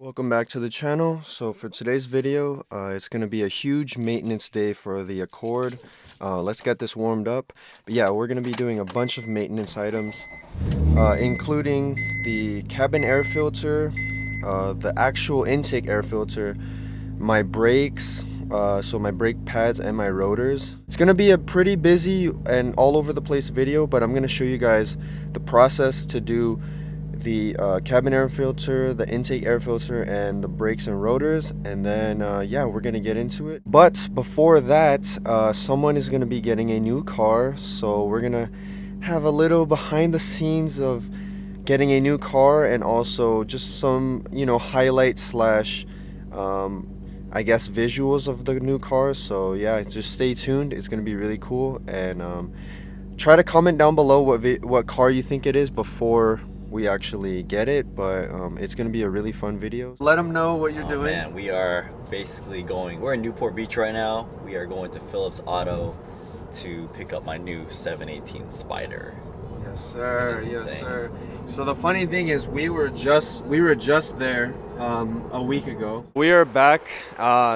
Welcome back to the channel. So for today's video, it's going to be a huge maintenance day for the Accord. Let's get this warmed up. But yeah, we're going to be doing a bunch of maintenance items, including the cabin air filter, the actual intake air filter, my brakes, so my brake pads and my rotors. It's going to be a pretty busy and all over the place video, but I'm going to show you guys the process to do the cabin air filter, the intake air filter, and the brakes and rotors, and then yeah, we're gonna get into it. But before that, someone is gonna be getting a new car, so we're gonna have a little behind the scenes of getting a new car, and also just some, highlights slash I guess visuals of the new car. So yeah, just stay tuned. It's gonna be really cool, and try to comment down below what car you think it is before we actually get it, but it's gonna be a really fun video. Let them know what you're doing. Man, we are basically we're in Newport Beach right now. We are going to Phillips Auto to pick up my new 718 Spider. Yes sir, yes sir. So the funny thing is we were just there a week ago. We are back,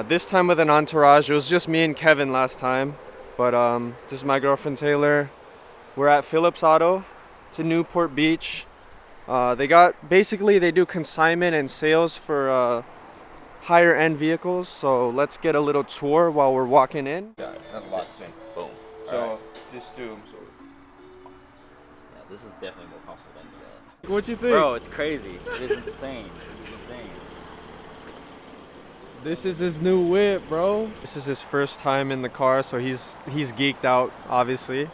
this time with an entourage. It was just me and Kevin last time, but this is my girlfriend Taylor. We're at Phillips Auto. It's in Newport Beach. They do consignment and sales for higher end vehicles. So let's get a little tour while we're walking in. Guys, boom. So just do. Yeah, this is definitely more comfortable than the What you think? Bro, it's crazy. It is insane. It is insane. This is his new whip, bro. This is his first time in the car, so he's geeked out, obviously.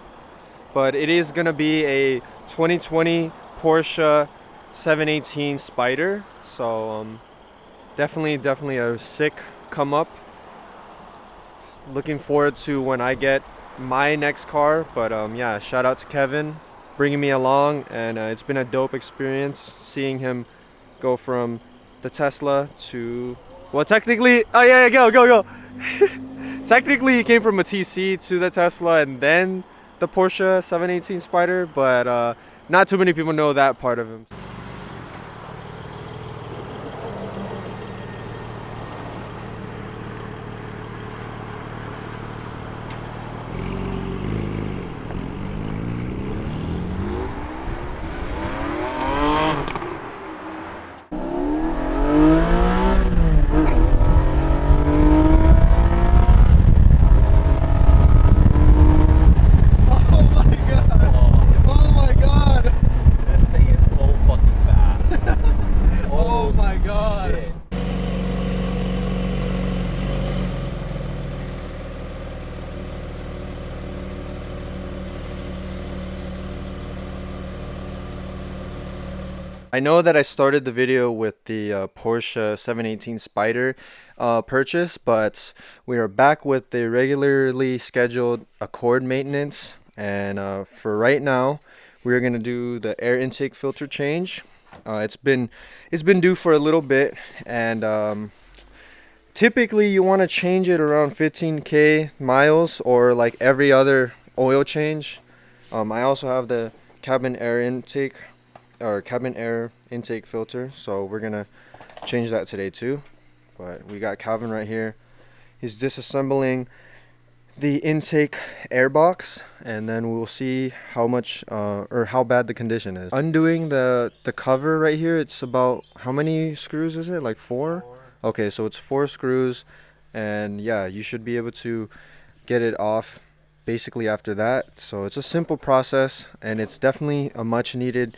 But it is gonna be a 2020 Porsche 718 Spider, so definitely a sick come up. Looking forward to when I get my next car, but yeah, shout out to Kevin bringing me along, and it's been a dope experience seeing him go from the Tesla to, well, technically, oh yeah, go technically he came from a TC to the Tesla and then the Porsche 718 Spider, but not too many people know that part of him. I know that I started the video with the Porsche 718 Spider purchase, but we are back with the regularly scheduled Accord maintenance, and for right now we're going to do the air intake filter change. It's been due for a little bit, and typically you want to change it around 15k miles, or like every other oil change. I also have the cabin air intake filter, so we're gonna change that today too. But we got Calvin right here. He's disassembling the intake air box, and then we'll see how much or how bad the condition is. Undoing the cover right here, it's about, how many screws is it, like four? Okay, so it's 4 screws, and yeah, you should be able to get it off basically after that. So it's a simple process, and it's definitely a much needed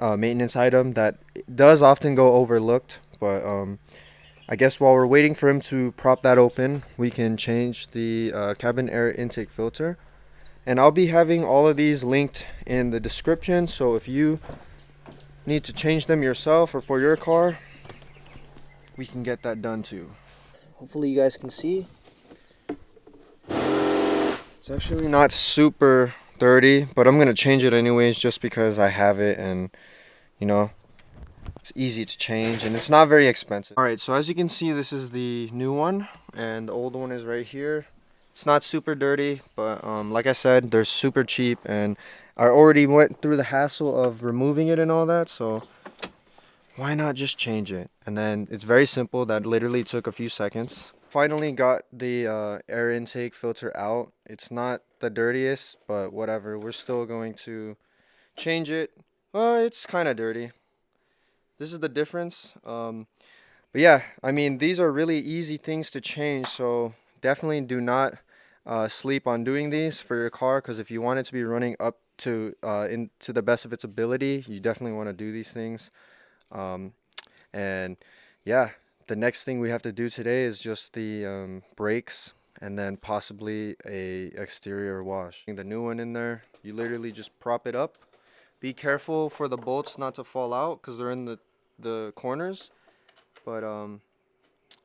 maintenance item that does often go overlooked. But I guess while we're waiting for him to prop that open, we can change the cabin air intake filter, and I'll be having all of these linked in the description, so if you need to change them yourself or for your car, we can get that done too. Hopefully you guys can see. It's actually not super dirty, but I'm gonna change it anyways just because I have it, and it's easy to change and it's not very expensive. Alright, so as you can see, this is the new one and the old one is right here. It's not super dirty, but like I said, they're super cheap, and I already went through the hassle of removing it and all that, so why not just change it? And then it's very simple. That literally took a few seconds. Finally got the air intake filter out. It's not the dirtiest, but whatever. We're still going to change it. It's kind of dirty. This is the difference. But yeah, I mean, these are really easy things to change, so definitely do not sleep on doing these for your car, because if you want it to be running up to to the best of its ability, you definitely want to do these things. Um, and yeah, the next thing we have to do today is just the brakes and then possibly a exterior wash. The new one in there, you literally just prop it up. Be careful for the bolts not to fall out because they're in the corners. But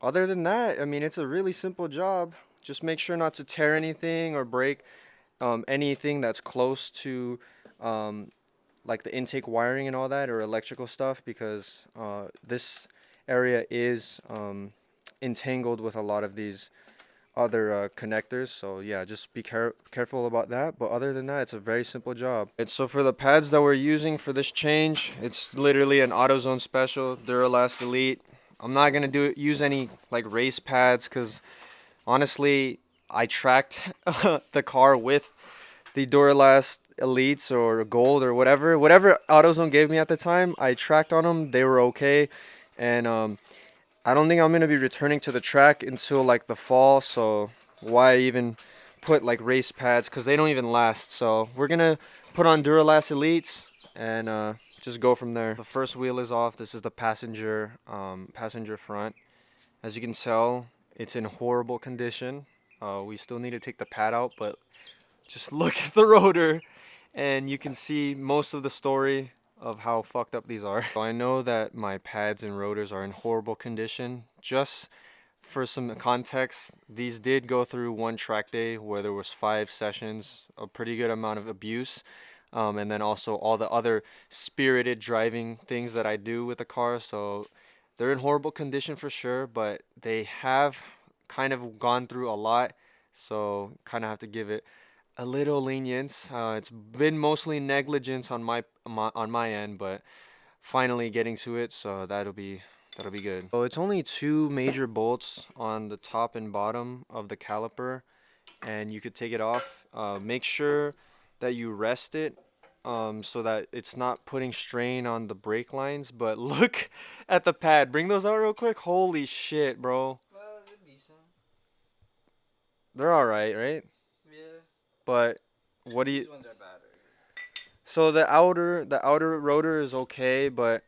other than that, I mean, it's a really simple job. Just make sure not to tear anything or break anything that's close to um, like the intake wiring and all that, or electrical stuff, because this area is entangled with a lot of these other connectors. So yeah, just be careful about that. But other than that, it's a very simple job. And so for the pads that we're using for this change, it's literally an AutoZone special Duralast Elite. I'm not gonna use any like race pads because honestly, I tracked the car with the Duralast Elites or Gold or whatever AutoZone gave me at the time. I tracked on them; they were okay, and I don't think I'm gonna be returning to the track until like the fall. So why even put like race pads? Because they don't even last. So we're gonna put on Duralast Elites and just go from there. The first wheel is off. This is the passenger front. As you can tell, it's in horrible condition. We still need to take the pad out, but just look at the rotor and you can see most of the story of how fucked up these are. So I know that my pads and rotors are in horrible condition. Just for some context, these did go through one track day where there was 5 sessions, a pretty good amount of abuse. And then also all the other spirited driving things that I do with the car. So they're in horrible condition for sure, but they have kind of gone through a lot. So kind of have to give it a little lenience. It's been mostly negligence on my end, but finally getting to it, so that'll be good. So it's only 2 major bolts on the top and bottom of the caliper, and you could take it off. Make sure that you rest it so that it's not putting strain on the brake lines. But look at the pad. Bring those out real quick. Holy shit, bro. Well, they're decent. They're all right, right? Yeah. But what do you? These ones are bad. So the outer rotor is okay, but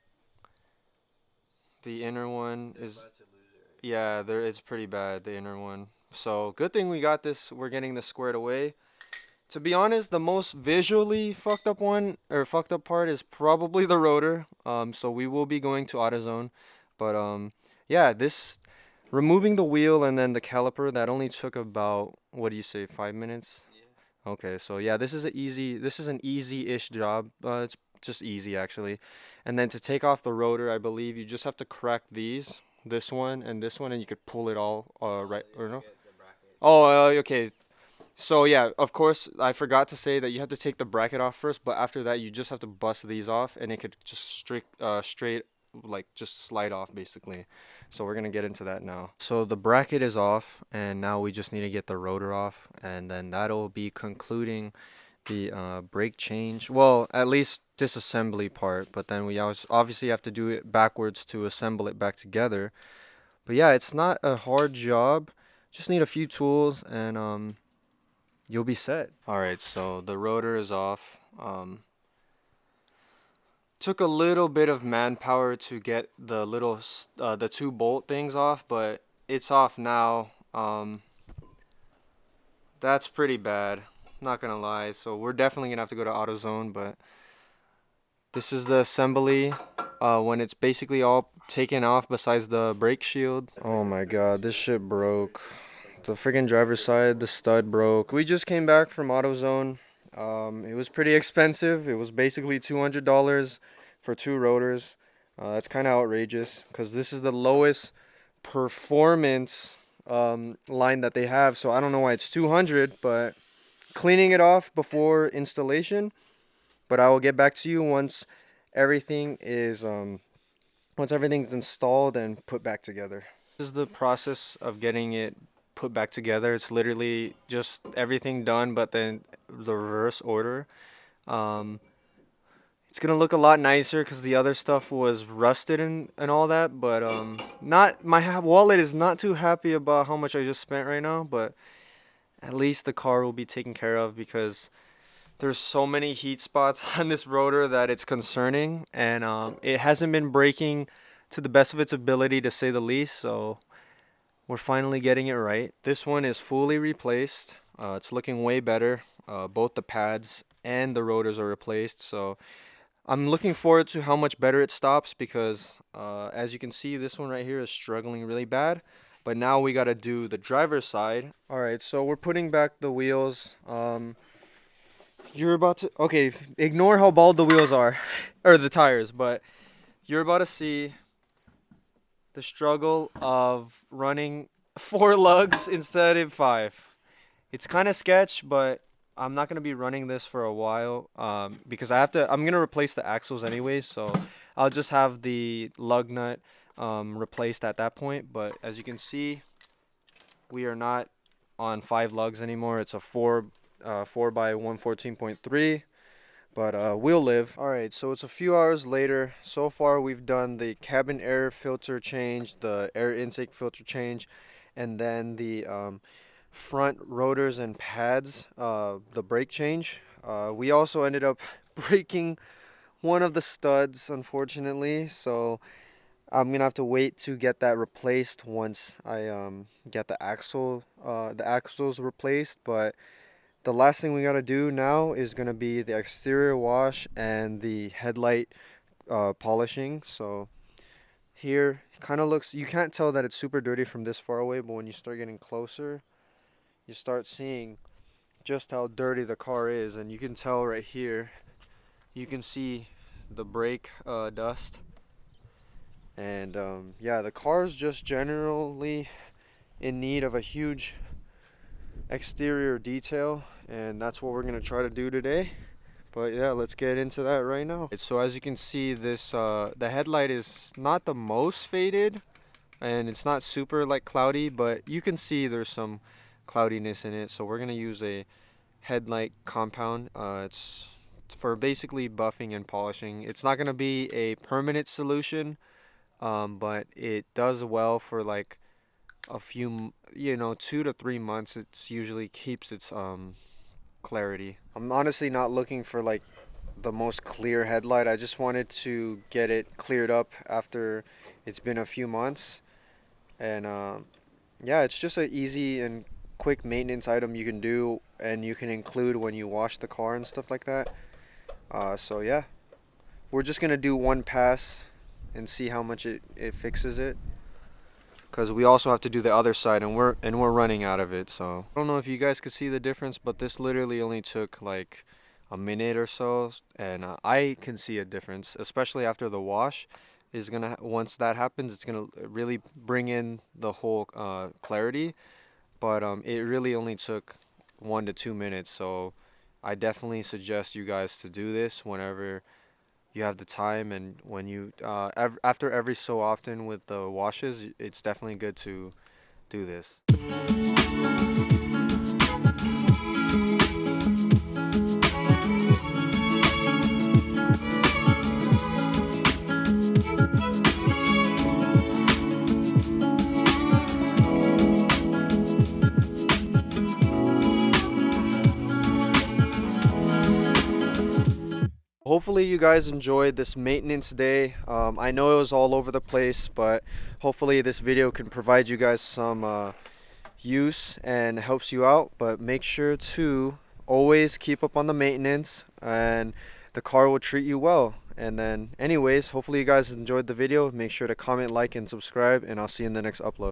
the inner one They're is, about to lose it. Right? yeah, it's pretty bad, the inner one. So good thing we got this. We're getting this squared away. To be honest, the most visually fucked up one or fucked up part is probably the rotor. So we will be going to AutoZone, but yeah, this removing the wheel and then the caliper, that only took about, what do you say, 5 minutes? Yeah. Okay, so yeah, this is an easy-ish job. It's just easy actually. And then to take off the rotor, I believe you just have to crack this one, and you could pull it all right or no? Get the bracket. Oh, okay. So yeah, of course, I forgot to say that you have to take the bracket off first, but after that, you just have to bust these off, and it could just straight, like just slide off basically. So we're gonna get into that now. So the bracket is off, and now we just need to get the rotor off, and then that'll be concluding the brake change. Well, at least disassembly part, but then we obviously have to do it backwards to assemble it back together. But yeah, it's not a hard job. Just need a few tools and you'll be set. All right, so the rotor is off. Took a little bit of manpower to get the 2 bolt things off, but it's off now. That's pretty bad. Not gonna lie. So we're definitely gonna have to go to AutoZone, but this is the assembly when it's basically all taken off besides the brake shield. Oh my god, this shit broke. The friggin' driver's side, the stud broke. We just came back from AutoZone. It was pretty expensive. It was basically $200 for 2 rotors. That's kind of outrageous because this is the lowest performance line that they have. So I don't know why it's 200, but cleaning it off before installation. But I will get back to you once everything is once everything's installed and put back together. This is the process of getting it put back together. It's literally just everything done, but then the reverse order. Um, it's gonna look a lot nicer because the other stuff was rusted and all that. But not my wallet is not too happy about how much I just spent right now. But at least the car will be taken care of because there's so many heat spots on this rotor that it's concerning, and it hasn't been braking to the best of its ability, to say the least. So we're finally getting it right. This one is fully replaced. It's looking way better. Both the pads and the rotors are replaced. So I'm looking forward to how much better it stops because as you can see, this one right here is struggling really bad. But now we got to do the driver's side. All right, so we're putting back the wheels. You're about to, okay, ignore how bald the wheels are, or the tires, but you're about to see the struggle of running 4 lugs instead of 5. It's kind of sketch, but I'm not going to be running this for a while because I'm going to replace the axles anyways, so I'll just have the lug nut replaced at that point. But as you can see, we are not on 5 lugs anymore. It's a 4 by 114.3, but we'll live. All right, so it's a few hours later. So far we've done the cabin air filter change, the air intake filter change, and then the front rotors and pads, the brake change. We also ended up breaking one of the studs, unfortunately, so I'm gonna have to wait to get that replaced once I get the axles replaced. But the last thing we gotta do now is gonna be the exterior wash and the headlight polishing. So here it kind of looks, you can't tell that it's super dirty from this far away, but when you start getting closer, you start seeing just how dirty the car is. And you can tell right here, you can see the brake dust. And yeah, the car's just generally in need of a huge exterior detail, and that's what we're gonna try to do today. But yeah, let's get into that right now. So as you can see, this the headlight is not the most faded, and it's not super like cloudy, but you can see there's some cloudiness in it. So we're gonna use a headlight compound. It's for basically buffing and polishing. It's not gonna be a permanent solution, but it does well for like a few, 2 to 3 months. It's usually keeps its clarity. I'm honestly not looking for like the most clear headlight. I just wanted to get it cleared up after it's been a few months. And yeah, it's just an easy and quick maintenance item you can do, and you can include when you wash the car and stuff like that. So yeah, we're just gonna do one pass and see how much it fixes it, because we also have to do the other side, and we're running out of it. So I don't know if you guys could see the difference, but this literally only took like a minute or so, and I can see a difference, especially after the wash is gonna, once that happens, it's gonna really bring in the whole clarity. But it really only took 1 to 2 minutes, so I definitely suggest you guys to do this whenever you have the time, and when you after every so often with the washes, it's definitely good to do this. Hopefully you guys enjoyed this maintenance day. I know it was all over the place, but hopefully this video can provide you guys some use and helps you out. But make sure to always keep up on the maintenance, and the car will treat you well. And then anyways, hopefully you guys enjoyed the video. Make sure to comment, like, and subscribe, and I'll see you in the next upload.